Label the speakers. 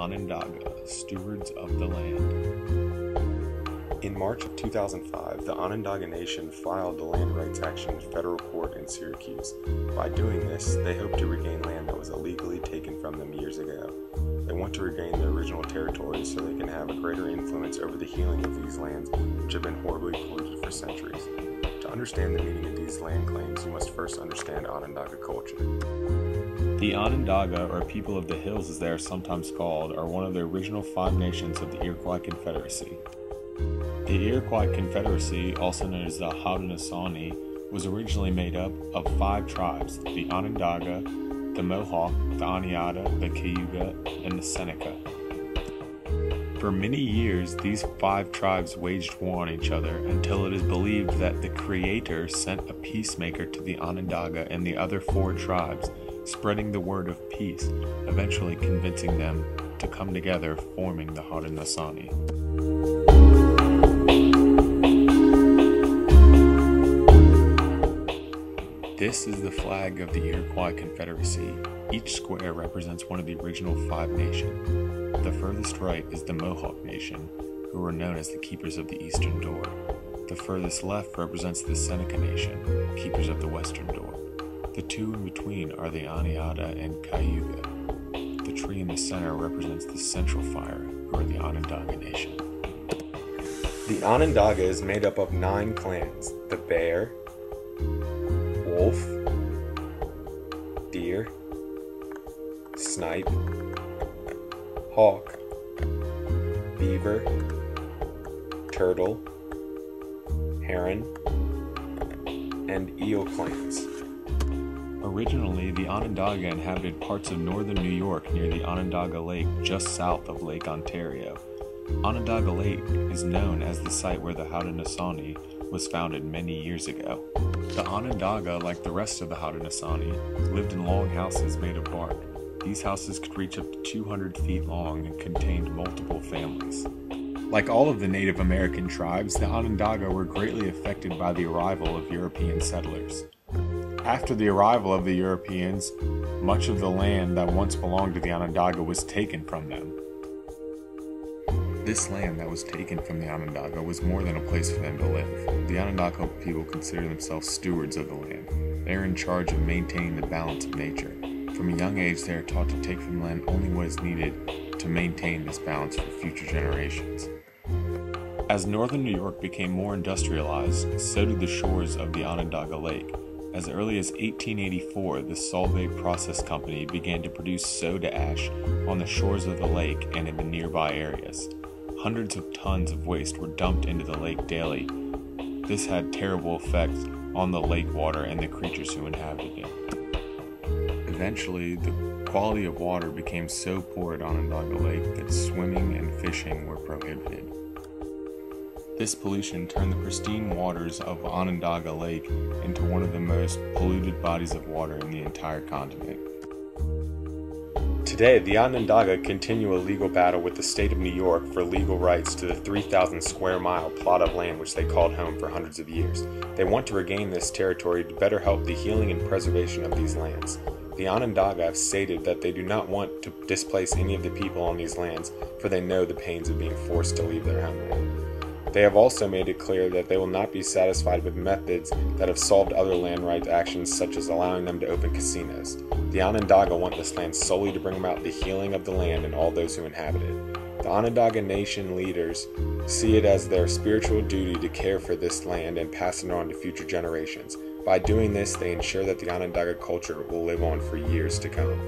Speaker 1: Onondaga, Stewards of the Land. In March of 2005, the Onondaga Nation filed a land rights action in federal court in Syracuse. By doing this, they hope to regain land that was illegally taken from them years ago. They want to regain their original territories so they can have a greater influence over the healing of these lands, which have been horribly polluted for centuries. To understand the meaning of these land claims, you must first understand Onondaga culture. The Onondaga, or people of the hills as they are sometimes called, are one of the original 5 nations of the Iroquois Confederacy. The Iroquois Confederacy, also known as the Haudenosaunee, was originally made up of 5 tribes: the Onondaga, the Mohawk, the Aniata, the Cayuga, and the Seneca. For many years, these 5 tribes waged war on each other until it is believed that the Creator sent a peacemaker to the Onondaga and the other 4 tribes, spreading the word of peace, eventually convincing them to come together, forming the Haudenosaunee. This is the flag of the Iroquois Confederacy. Each square represents one of the original 5 nations. The furthest right is the Mohawk Nation, who were known as the Keepers of the Eastern Door. The furthest left represents the Seneca Nation, Keepers of the Western Door. The 2 in between are the Aniata and Cayuga. The tree in the center represents the Central Fire, who are the Onondaga Nation. The Onondaga is made up of 9 clans: the Bear, Wolf, Deer, Snipe, Hawk, Beaver, Turtle, Heron, and Eel clans. Originally, the Onondaga inhabited parts of northern New York near the Onondaga Lake just south of Lake Ontario. Onondaga Lake is known as the site where the Haudenosaunee was founded many years ago. The Onondaga, like the rest of the Haudenosaunee, lived in long houses made of bark. These houses could reach up to 200 feet long and contained multiple families. Like all of the Native American tribes, the Onondaga were greatly affected by the arrival of European settlers. After the arrival of the Europeans, much of the land that once belonged to the Onondaga was taken from them. This land that was taken from the Onondaga was more than a place for them to live. The Onondaga people consider themselves stewards of the land. They are in charge of maintaining the balance of nature. From a young age, they are taught to take from land only what is needed to maintain this balance for future generations. As northern New York became more industrialized, so did the shores of the Onondaga Lake. As early as 1884, the Solvay Process Company began to produce soda ash on the shores of the lake and in the nearby areas. Hundreds of tons of waste were dumped into the lake daily. This had terrible effects on the lake water and the creatures who inhabited it. Eventually, the quality of water became so poor at Onondaga Lake that swimming and fishing were prohibited. This pollution turned the pristine waters of Onondaga Lake into one of the most polluted bodies of water in the entire continent. Today, the Onondaga continue a legal battle with the state of New York for legal rights to the 3,000 square mile plot of land which they called home for hundreds of years. They want to regain this territory to better help the healing and preservation of these lands. The Onondaga have stated that they do not want to displace any of the people on these lands, for they know the pains of being forced to leave their homeland. They have also made it clear that they will not be satisfied with methods that have solved other land rights actions, such as allowing them to open casinos. The Onondaga want this land solely to bring about the healing of the land and all those who inhabit it. The Onondaga Nation leaders see it as their spiritual duty to care for this land and pass it on to future generations. By doing this, they ensure that the Onondaga culture will live on for years to come.